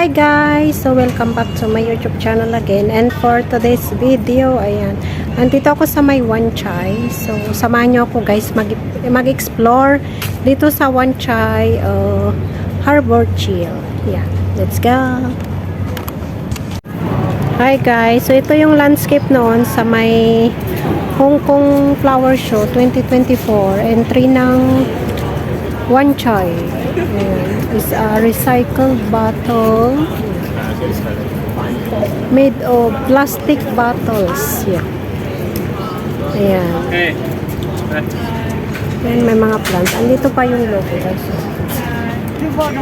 Hi guys! So welcome back to my YouTube channel again. And for today's video, ayan, nandito ako sa may Wan Chai. So samahan nyo ako guys mag-explore dito sa Wan Chai Harbor Chill. Yeah, let's go! Hi guys! So ito yung landscape noon sa may Hong Kong Flower Show 2024. Entry ng Wan Chai. Ayan, is a recycled bottle made of plastic bottles. Yeah. Ayan. Ayan, may mga plants. Andito pa yung logo guys. Hong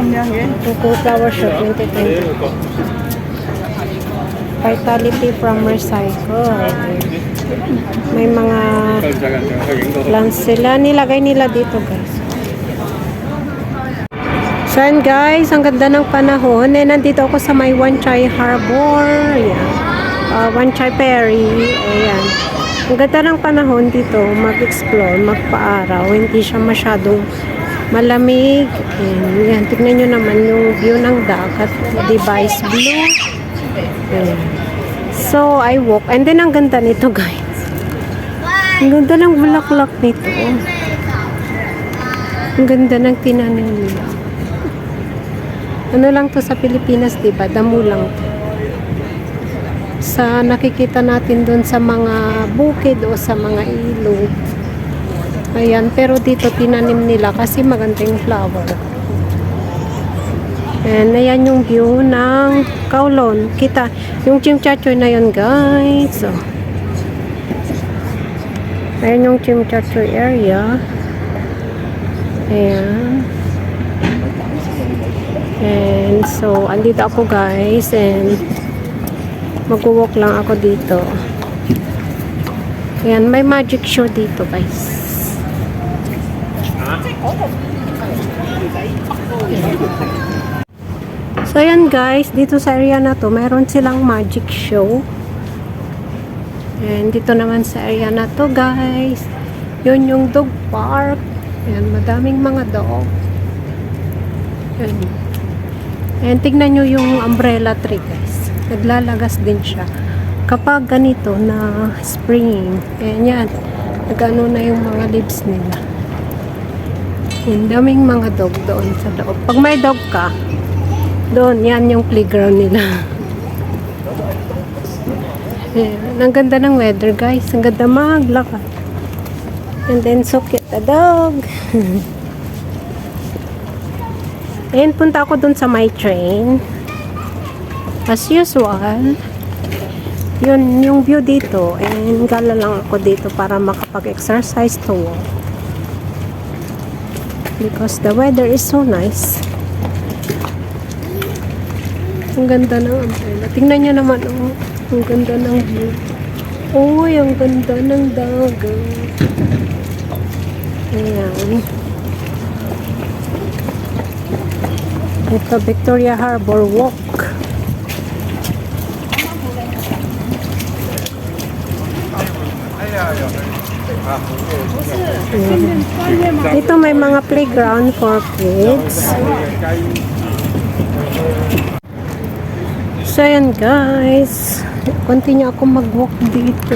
Kong Flower Show 2020. Vitality from recycle. May mga plants sila. Nilagay nila dito guys. So yan guys, ang ganda ng panahon. Nandito ako sa may Wan Chai Harbor. Ayan. Wan Chai Ferry. Ayan. Ang ganda ng panahon dito. Mag-explore, magpa-araw. Hindi siya masyadong malamig. Ayan. Tignan nyo naman yung view ng dagat. Diba is blue. Ayan. So I walk. And then ang ganda nito guys. Ang ganda ng bulaklak nito. Ang ganda ng tinanim nila. Ano lang to sa Pilipinas, diba? Damo lang to. Sa nakikita natin dun sa mga bukid o sa mga ilog. Ayan, pero dito tinanim nila kasi maganda yung flower. And ayan yung view ng Kowloon. Kita, yung Chimchachoy na yun guys. So, ayan yung Chimchachoy area. Ayan. And so, andito ako guys and mag-walk lang ako dito. Ayan, may magic show dito guys. Ayan. So, ayan guys, dito sa area na to, meron silang magic show. And dito naman sa area na to guys, yun yung dog park. Ayan, madaming mga dog. Ayan. And tignan nyo yung umbrella tree guys. Naglalagas din siya. Kapag ganito na spring. Ayan yan. Nagano na yung mga leaves nila. Yung daming mga dog doon sa loob. Pag may dog ka, doon yan yung playground nila. Ayan. Ang ganda ng weather guys. Ang ganda maglakad. And then so cute the dog. And punta ako dun sa my train. As usual. Yun, yung view dito. And gala lang ako dito para makapag-exercise to walk. Because the weather is so nice. Ang ganda ng umbrella. Tingnan nyo naman, oh. Ang ganda ng view. Uy, ang ganda ng dagat. Ayan. Ito, Victoria Harbor Walk. Ito may mga playground for kids. So, ayan guys. Continue ako mag-walk dito.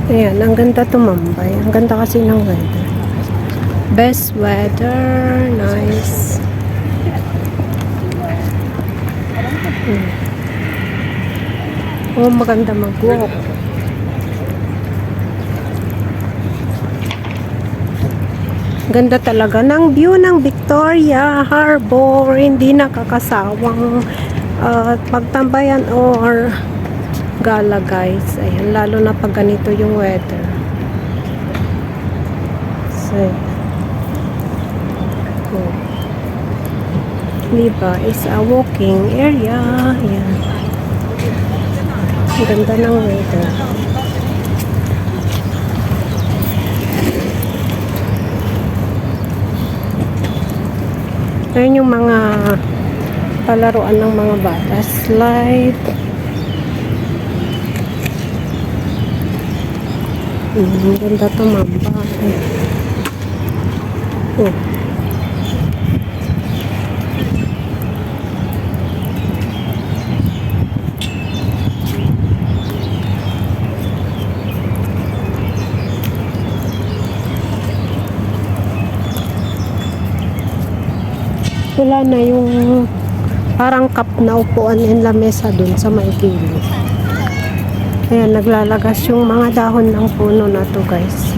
Ayan, ang ganda tumambay. Ang ganda kasi ng weather. Best weather, nice. Oh, maganda mag-walk. Ganda talaga ng view ng Victoria Harbor. Hindi nakakasawang pagtambayan or gala guys. Ayan, lalo na pag ganito yung weather. So, diba, is a walking area. Ayan. Ang ganda ng weather. Ayan yung mga palaruan ng mga bata. Slide. Ang ganda tumamba. Oh. Wala na yung parang cup na upuan and lamesa dun sa may gilid. Ayan, naglalagas yung mga dahon ng puno na to, guys.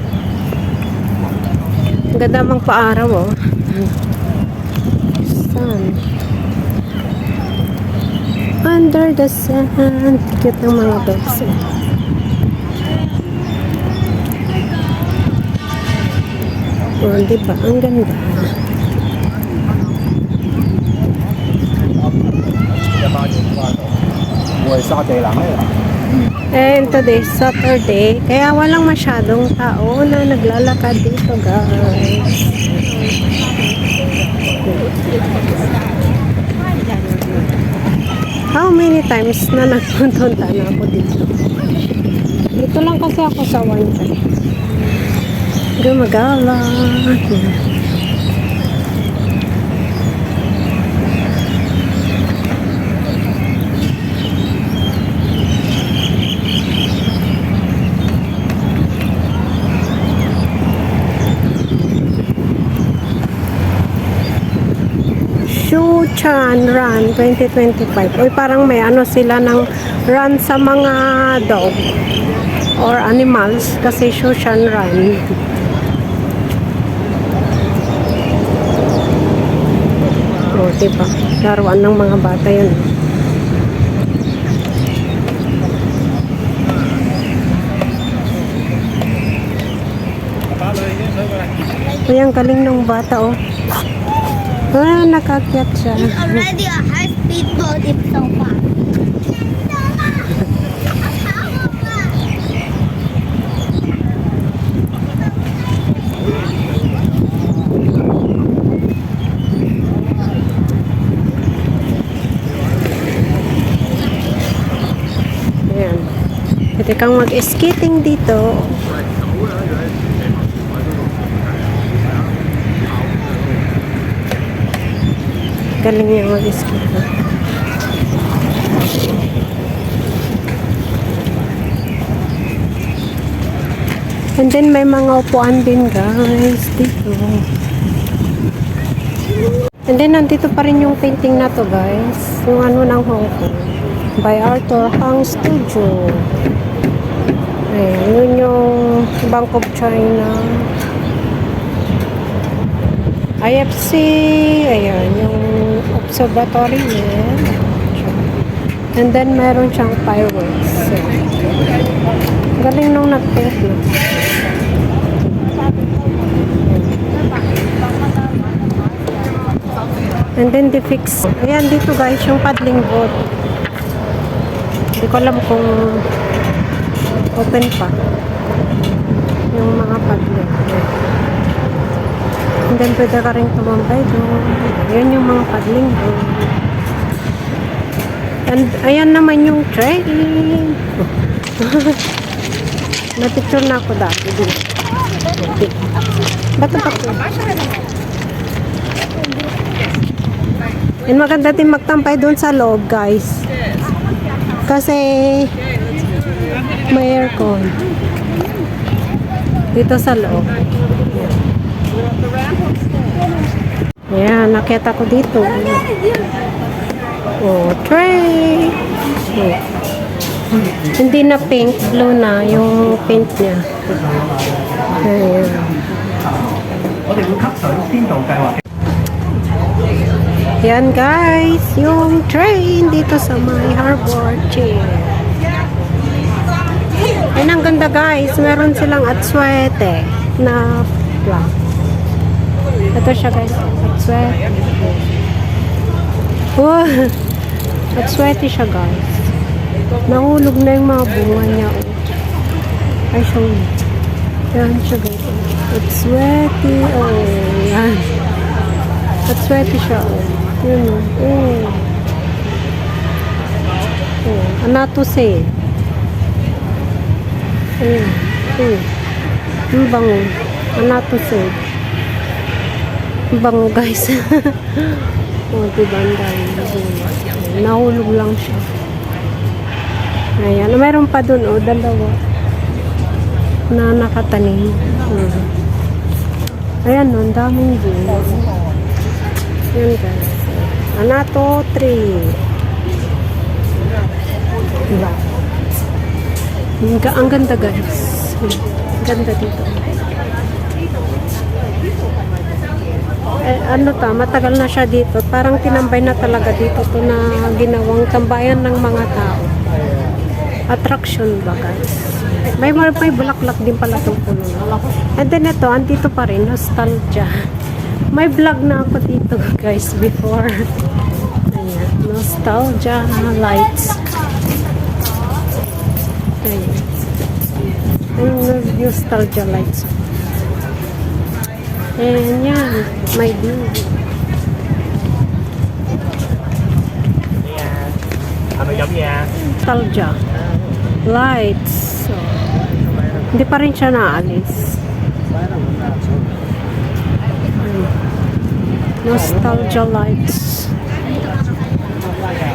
Ang ganda mang paaraw, oh. Sun. Under the sun. Cute ng mga dogs, eh. Oh, diba? Ang ganda. And today is Saturday, kaya walang masyadong tao na naglalakad dito, guys. How many times na nagpunta na ako dito? Dito lang kasi ako sa one time. Gumagala. Shuchan Run 2025. Uy, parang may ano sila ng run sa mga dog or animals kasi Shuchan Run. O, diba? Laruan ng mga bata yun. Uy, ang galing ng bata, oh. Ah, nakakyat siya. Already a high-speed boat is so far. Ayan. Pwede kang mag-skating dito. Galing niya mag-skate. And then may mga upuan din, guys, dito. And then nandito pa rin yung painting na to, guys. Yung ano ng Hong Kong. By Arthur Hang Studio. Ayan, yun yung Bank of China. IFC, ayan, yung observatory niya. And then, meron siyang fireworks. So, galing nung nag-paint, no? And then, the fix. Ayan, dito guys, yung paddling boat. Hindi ko alam kung open pa. Yung mga paddling. And then, pwede ka rin tumambay doon. Ayan yung mga paddling doon. And, ayan naman yung train. Napicture na ako dati din. Bato pa ko. And maganda din magtampay doon sa loob, guys. Kasi, may aircon. Dito sa loob. Ayan, nakita ko dito. Oh, train. Oh. Hindi na pink, blue na yung paint niya. Ayan. Yan guys, yung train dito sa may harbor chair. Ayan, ang ganda guys. Meron silang atswete na flag. Ito siya guys, atswete. Wow, atswete siya guys. Nahulog na yung mga bunga niya. Ay, siya. Yan siya guys. Atswete. Oh, yan. Atswete siya. Oh. Yun. Oh. Oh. Anatose. Ayan. Oh. Ang bango. Anatose. Ang bango guys. Oh, diba ang dami. Nahulog lang siya. Ayan. Mayroon pa dun, oh, dalawa. Na nakatanim. Ayan, no, ang daming dun. Ayan, guys. Anato 3. Diba? Ang ganda guys. Ganda dito. Ano ta, matagal na siya dito. Parang tinambay na talaga dito to na ginawang tambayan ng mga tao. Attraction ba guys? May bulaklak din pala itong puno. And then ito, andito pa rin, nostalgia. May vlog na ako dito guys before. Ayan, nostalgia lights. Ayan. Ayan, nostalgia lights. And yan, may view. Nostalgia lights. So, hindi pa rin siya naalis. Nostalgia lights.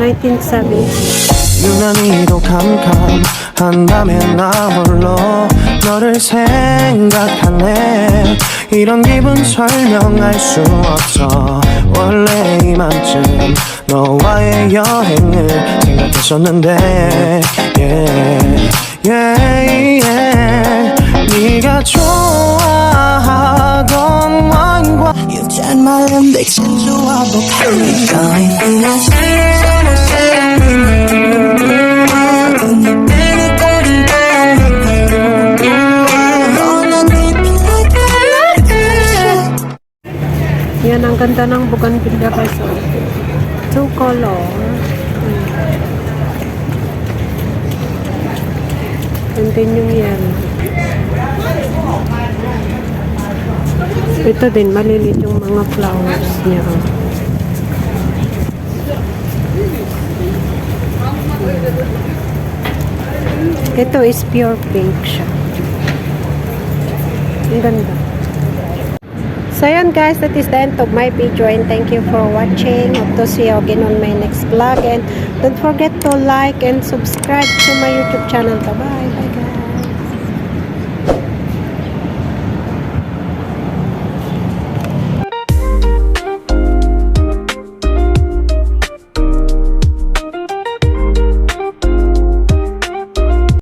1970. 유난히도 캄캄한다면 나 홀로 너를 생각하네 이런 기분 설명할 수 없어 원래 이맘쯤 너와의 여행을 생각했었는데 yeah, yeah, yeah. 네가 좋아하던 와인과 You've turned my limbics into a Yan, ang ganda ng bougainvillea guys. Two color. And then yung yellow. Ito din, malilit yung mga flowers niya. Ito is pure pink siya. Ang ganda. So yun guys, that is the end of my video and thank you for watching. Hope to see you again on my next vlog and don't forget to like and subscribe to my YouTube channel. Bye bye.